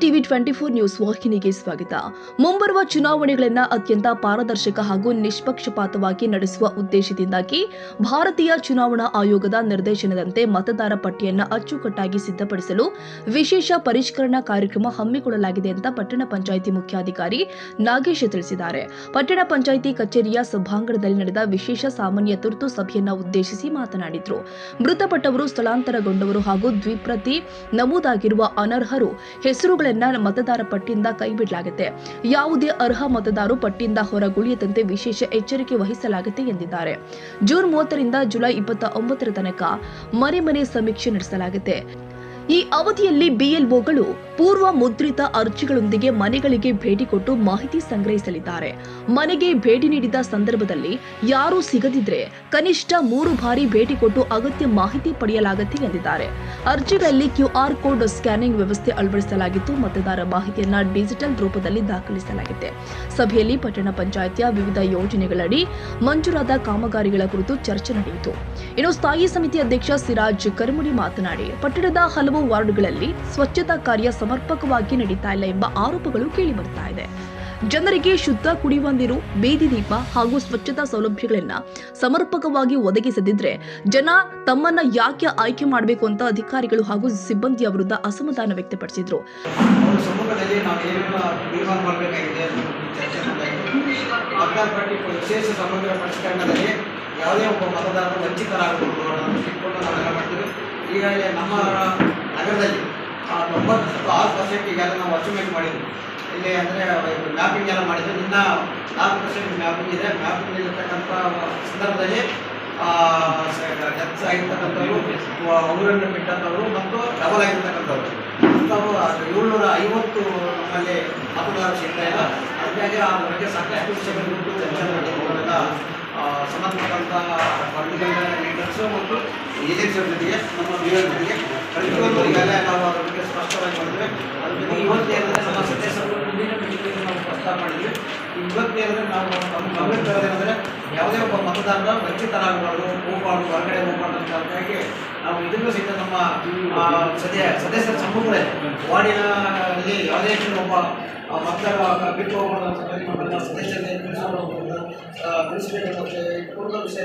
TV 24 news ವಾಹಿನಿಗೆ ಸ್ವಾಗತ. ಮುಂಬರುವ ಚುನಾವಣೆಗಳನ್ನು ಅತ್ಯಂತ ಪಾರದರ್ಶಕ ಹಾಗೂ ನಿಷ್ಪಕ್ಷಪಾತವಾಗಿ ನಡೆಸುವ ಉದ್ದೇಶದಿಂದಾಗಿ ಭಾರತೀಯ ಚುನಾವಣಾ ಆಯೋಗದ ನಿರ್ದೇಶನದಂತೆ ಮತದಾರ ಪಟ್ಟಿಯನ್ನು ಅಚ್ಚುಕಟ್ಟಾಗಿ ಸಿದ್ಧಪಡಿಸಲು ವಿಶೇಷ ಪರಿಷ್ಕರಣಾ ಕಾರ್ಯಕ್ರಮ ಹಮ್ಮಿಕೊಳ್ಳಲಾಗಿದೆ ಅಂತ ಪಟ್ಟಣ ಪಂಚಾಯಿತಿ ಮುಖ್ಯಾಧಿಕಾರಿ ನಾಗೇಶ್ ತಿಳಿಸಿದ್ದಾರೆ. ಪಟ್ಟಣ ಪಂಚಾಯಿತಿ ಕಚೇರಿಯ ಸಭಾಂಗಣದಲ್ಲಿ ನಡೆದ ವಿಶೇಷ ಸಾಮಾನ್ಯ ತುರ್ತು ಸಭೆಯನ್ನು ಉದ್ದೇಶಿಸಿ ಮಾತನಾಡಿದರು. ಮೃತಪಟ್ಟವರು, ಸ್ಥಳಾಂತರಗೊಂಡವರು ಹಾಗೂ ದ್ವಿಪ್ರತಿ ನಮೂದಾಗಿರುವ ಅನರ್ಹರು ಹೆಸರುಗಳನ್ನ ಮತದಾರ ಪಟ್ಟಿಯಿಂದ ಕೈಬಿಡಲಾಗುತ್ತೆ. ಯಾವುದೇ ಅರ್ಹ ಮತದಾರರು ಪಟ್ಟಿಯಿಂದ ಹೊರಗುಳಿಯದಂತೆ ವಿಶೇಷ ಎಚ್ಚರಿಕೆ ವಹಿಸಲಾಗುತ್ತೆ ಎಂದಿದ್ದಾರೆ. ಜೂನ್ 30 ರಿಂದ ಜುಲೈ 29 ತನಕ ಮನೆ ಸಮೀಕ್ಷೆ ನಡೆಸಲಾಗುತ್ತೆ. ಈ ಅವಧಿಯಲ್ಲಿ ಬಿಎಲ್ಒಗಳು ಪೂರ್ವ ಮುದ್ರಿತ ಅರ್ಜಿಗಳೊಂದಿಗೆ ಮನೆಗಳಿಗೆ ಭೇಟಿ ಕೊಟ್ಟು ಮಾಹಿತಿ ಸಂಗ್ರಹಿಸಲಿದ್ದಾರೆ. ಮನೆಗೆ ಭೇಟಿ ನೀಡಿದ ಸಂದರ್ಭದಲ್ಲಿ ಯಾರೂ ಸಿಗದಿದ್ರೆ ಕನಿಷ್ಠ 3 ಬಾರಿ ಭೇಟಿ ಕೊಟ್ಟು ಅಗತ್ಯ ಮಾಹಿತಿ ಪಡೆಯಲಾಗುತ್ತೆ ಎಂದಿದ್ದಾರೆ. ಅರ್ಜಿಗಳಲ್ಲಿ QR ಕೋಡ್ ಸ್ಕ್ಯಾನಿಂಗ್ ವ್ಯವಸ್ಥೆ ಅಳವಡಿಸಲಾಗಿದ್ದು ಮತದಾರ ಮಾಹಿತಿಯನ್ನ ಡಿಜಿಟಲ್ ರೂಪದಲ್ಲಿ ದಾಖಲಿಸಲಾಗಿದೆ. ಸಭೆಯಲ್ಲಿ ಪಟ್ಟಣ ಪಂಚಾಯಿತಿಯ ವಿವಿಧ ಯೋಜನೆಗಳಡಿ ಮಂಜೂರಾದ ಕಾಮಗಾರಿಗಳ ಕುರಿತು ಚರ್ಚೆ ನಡೆಯಿತು. ಇನ್ನು ಸ್ಥಾಯಿ ಸಮಿತಿ ಅಧ್ಯಕ್ಷ ಸಿರಾಜ್ ಕರ್ಮುಡಿ ಮಾತನಾಡಿ, ಪಟ್ಟಣದ ಹಲವು ವಾರ್ಡ್ಗಳಲ್ಲಿ ಸ್ವಚ್ಛತಾ ಕಾರ್ಯ ಸಮರ್ಪಕವಾಗಿ ನಡೀತಾ ಇಲ್ಲ ಎಂಬ ಆರೋಪಗಳು ಕೇಳಿಬರ್ತಾ ಇದೆ. ಜನರಿಗೆ ಶುದ್ಧ ಕುಡಿಯುವ ನೀರು, ಬೀದಿ ದೀಪ ಹಾಗೂ ಸ್ವಚ್ಛತಾ ಸೌಲಭ್ಯಗಳನ್ನ ಸಮರ್ಪಕವಾಗಿ ಒದಗಿಸದಿದ್ರೆ ಜನ ತಮ್ಮನ್ನ ಯಾಕೆ ಆಯ್ಕೆ ಮಾಡಬೇಕು ಅಂತ ಅಧಿಕಾರಿಗಳು ಹಾಗೂ ಸಿಬ್ಬಂದಿಯ ವಿರುದ್ಧ ಅಸಮಾಧಾನ ವ್ಯಕ್ತಪಡಿಸಿದ್ರು. ಯಾವುದೇ ಒಬ್ಬ ಮತದಾರರು ವಂಚಿತರಾಗಬಹುದು ಈಗಾಗಲೇ ನಮ್ಮ ನಗರದಲ್ಲಿ 96% ಈಗಾಗಲೇ ನಾವು ಅಚೀವ್ಮೆಂಟ್ ಮಾಡಿದ್ವಿ. ಇಲ್ಲಿ ಅಂದರೆ ಮ್ಯಾಪಿಂಗ್ ಎಲ್ಲ ಮಾಡಿದ್ವಿ. ಇನ್ನು 4% ಮ್ಯಾಪಿಂಗ್ ಇದೆ. ಮ್ಯಾಪಿಂಗ್ ಇರತಕ್ಕಂಥ ಸಂದರ್ಭದಲ್ಲಿ ಹೆಚ್ಚಾಗಿರ್ತಕ್ಕಂಥವ್ರು, ಊರನ್ನು ಬಿಟ್ಟಂಥವ್ರು ಮತ್ತು ಡಬಲ್ ಆಗಿರ್ತಕ್ಕಂಥವ್ರು ಅಂಥವು 750 ನಮ್ಮಲ್ಲಿ ಮತದಾರರು ಸಿಗ್ತಾ ಇಲ್ಲ. ಹಾಗಾಗಿ ಆ ಬಗ್ಗೆ ಸಾಕಷ್ಟು ವಿಷಯಗಳ ಕುರಿತು ಚರ್ಚೆ ಮಾಡಿರೋದ್ರಿಂದ ಸಂಬಂಧಪಟ್ಟಂಥ ಪರ್ಟಿಕ್ಯುಲರ್ ಲೀಡರ್ಸು ಮತ್ತು ಏಜೆನ್ಸಿಯವ್ರ ಜೊತೆಗೆ ನಮ್ಮ ಜೊತೆಗೆ ಪ್ರತಿಯೊಂದು ಈಗಾಗಲೇ ನಾವು ಅದರ ಬಗ್ಗೆ ಸ್ಪಷ್ಟವಾಗಿ ಮಾಡಿದ್ವಿ. ಅದ್ರ ಜೊತೆಗೆ ಇವತ್ತೇನಂದರೆ ನಮ್ಮ ಸದಸ್ಯರು ಮುಂದಿನ ಮೀಟಿಂಗಲ್ಲಿ ನಾವು ಪ್ರಸ್ತಾಪ ಮಾಡಿದ್ವಿ. ಇವತ್ತೇನಂದರೆ ನಾವು ನಮ್ಮ ಗಮನಕ್ಕೆ ತರೋದೇನೆಂದರೆ ಯಾವುದೇ ಒಬ್ಬ ಮತದಾರರ ವಂಚಿತರಾಗಬಾರ್ದು, ಹೋಗಬಾರ್ದು, ಹೊರಗಡೆ ಹೋಗಬಾರ್ದು ಅಂತ ಹಾಗಾಗಿ ನಾವು ಇದನ್ನು ಸಹಿತ ನಮ್ಮ ಸದಸ್ಯರ ಸಮ್ಮುಖದಲ್ಲಿ ವಾರ್ಡಿನಲ್ಲಿ ಯಾವುದೇ ಒಬ್ಬ ಮತದಾರ ಬಿಟ್ಟು ಹೋಗಬಾರ್ದು ಅಂತ ಸದಸ್ಯರೇ ತಿಳಿಸಬೇಕು ಮತ್ತು ಪೂರ್ಣ ವಿಷಯ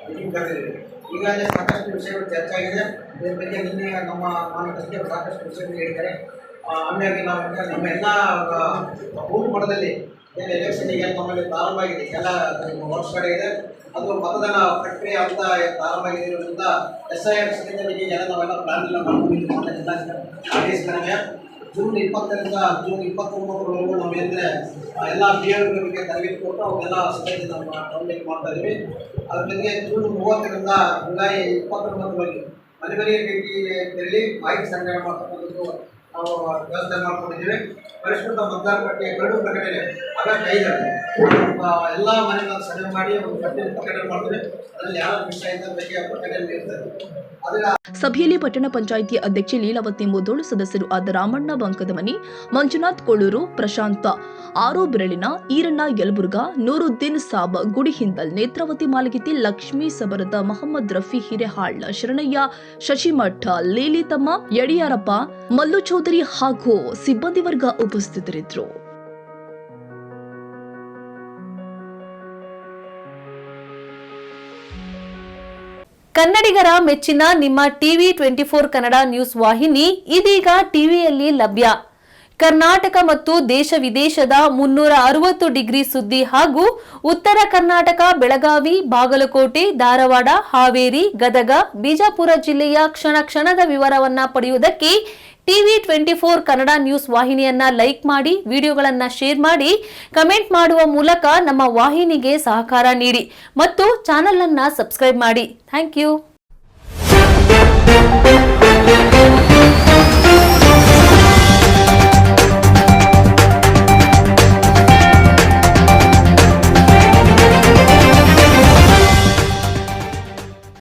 ಮೀಟಿಂಗ್ ಕರೆದಿದ್ದೀವಿ. ಈಗಾಗಲೇ ಸಾಕಷ್ಟು ವಿಷಯಗಳು ಚರ್ಚೆ ಆಗಿದೆ. ಇದ್ರ ಬಗ್ಗೆ ನಿನ್ನೆ ನಮ್ಮ ಮಾನ್ಯ ಸಚಿವರು ಸಾಕಷ್ಟು ವಿಷಯಗಳು ಹೇಳಿದ್ದಾರೆ. ಹಂಗಾಗಿ ನಾವು ನಮ್ಮ ಎಲ್ಲ ಬೂತ್ ಮಟ್ಟದಲ್ಲಿ ಏನು ಎಲೆಕ್ಷನ್ಗೆ ನಮ್ಮಲ್ಲಿ ಪ್ರಾರಂಭ ಆಗಿದೆ, ಎಲ್ಲ ವರ್ಕ್ಸ್ ಕಡೆ ಇದೆ. ಅದು ಮತದಾನ ಪ್ರಕ್ರಿಯೆ ಅಂತ ಪ್ರಾರಂಭ ಆಗಿರೋದ್ರಿಂದ SIR ಸಮಿತಿಗೆ ಎಲ್ಲ ನಾವೆಲ್ಲ ಪ್ಲಾನ್ ಎಲ್ಲ ಮಾಡ್ಕೊಂಡಿದ್ದೀವಿ. ಜೂನ್ 20 ರಿಂದ ಜೂನ್ 29 ನಾವು ಏನಂದರೆ ಎಲ್ಲ BLOಗಳಿಗೆ ತರಬೇತಿ ಕೊಟ್ಟು ಅವೆಲ್ಲ ಸಭೆಯಲ್ಲಿ ನಮ್ಮ ಟೌನ್ಗೆ ಮಾಡ್ತಾ ಇದ್ದೀವಿ. ಅದ್ರ ಜೊತೆಗೆ ಜೂನ್ 30 ರಿಂದ ಜುಲೈ 29 ಮನೆ ಮನೆಗೆ ಭೇಟಿ ತೆರಳಿ ಮಾಹಿತಿ ಸಂಗ್ರಹ ಮಾಡ್ತಕ್ಕಂಥದ್ದು ನಾವು ವ್ಯವಸ್ಥೆ ಮಾಡ್ಕೊಂಡಿದ್ದೀವಿ. ಪರಿಷ್ಕೃತ ಮತದಾರ ಪಟ್ಟಿಯ ಕರಡು ಪ್ರಕಟಣೆ ಆಗಸ್ಟ್ 5ರಂದು ಎಲ್ಲ ಮನೆಗಳ ಸಭೆ ಮಾಡಿ ಒಂದು ಪಟ್ಟಿಯನ್ನು ಪ್ರಕಟಣೆ ಮಾಡ್ತೀವಿ. ಅದರಲ್ಲಿ ಯಾವ ವಿಷಯ ಬಗ್ಗೆ ಪ್ರಕಟಣೆ ಇರ್ತದೆ. ಸಭೆಯಲ್ಲಿ ಪಟ್ಟಣ ಪಂಚಾಯಿತಿ ಅಧ್ಯಕ್ಷೆ ಲೀಲಾವತಿ ಮುದೋಳು, ಸದಸ್ಯರು ಆದ ರಾಮಣ್ಣ ಬಂಕದಮನಿ, ಮಂಜುನಾಥ್ ಕೊಳ್ಳೂರು, ಪ್ರಶಾಂತ ಆರೋಬಿರಳಿನ, ಈರಣ್ಣ ಯಲಬುರ್ಗಾ, ನೂರುದ್ದೀನ್ ಸಾಬ್ ಗುಡಿಹಿಂದಲ್, ನೇತ್ರಾವತಿ ಮಾಲಗಿತ್ತಿ, ಲಕ್ಷ್ಮೀ ಸಬರದ, ಮಹಮ್ಮದ್ ರಫಿ ಹಿರೇಹಾಳ್, ಶರಣಯ್ಯ ಶಶಿಮಠ, ಲೀಲಿತಮ್ಮ ಯಡಿಯಾರಪ್ಪ, ಮಲ್ಲು ಚೌಧರಿ ಹಾಗೂ ಸಿಬ್ಬಂದಿ ವರ್ಗ ಉಪಸ್ಥಿತರಿದ್ದರು. ಕನ್ನಡಿಗರ ಮೆಚ್ಚಿನ ನಿಮ್ಮ ಟಿವಿ 24 ಕನ್ನಡ ನ್ಯೂಸ್ ವಾಹಿನಿ ಇದೀಗ ಟಿವಿಯಲ್ಲಿ ಲಭ್ಯ. ಕರ್ನಾಟಕ ಮತ್ತು ದೇಶ ವಿದೇಶದ 360 ಡಿಗ್ರಿ ಸುದ್ದಿ ಹಾಗೂ ಉತ್ತರ ಕರ್ನಾಟಕ, ಬೆಳಗಾವಿ, ಬಾಗಲಕೋಟೆ, ಧಾರವಾಡ, ಹಾವೇರಿ, ಗದಗ, ಬಿಜಾಪುರ ಜಿಲ್ಲೆಯ ಕ್ಷಣ ಕ್ಷಣದ ವಿವರವನ್ನ ಪಡೆಯುವುದಕ್ಕೆ ಟಿವಿ 24 ಕನ್ನಡ ನ್ಯೂಸ್ ವಾಹಿನಿಯನ್ನ ಲೈಕ್ ಮಾಡಿ, ವಿಡಿಯೋಗಳನ್ನ ಶೇರ್ ಮಾಡಿ, ಕಮೆಂಟ್ ಮಾಡುವ ಮೂಲಕ ನಮ್ಮ ವಾಹಿನಿಗೆ ಸಹಕಾರ ನೀಡಿ ಮತ್ತು ಚಾನೆಲ್ ಅನ್ನ ಸಬ್ಸ್ಕ್ರೈಬ್ ಮಾಡಿ. Thank you.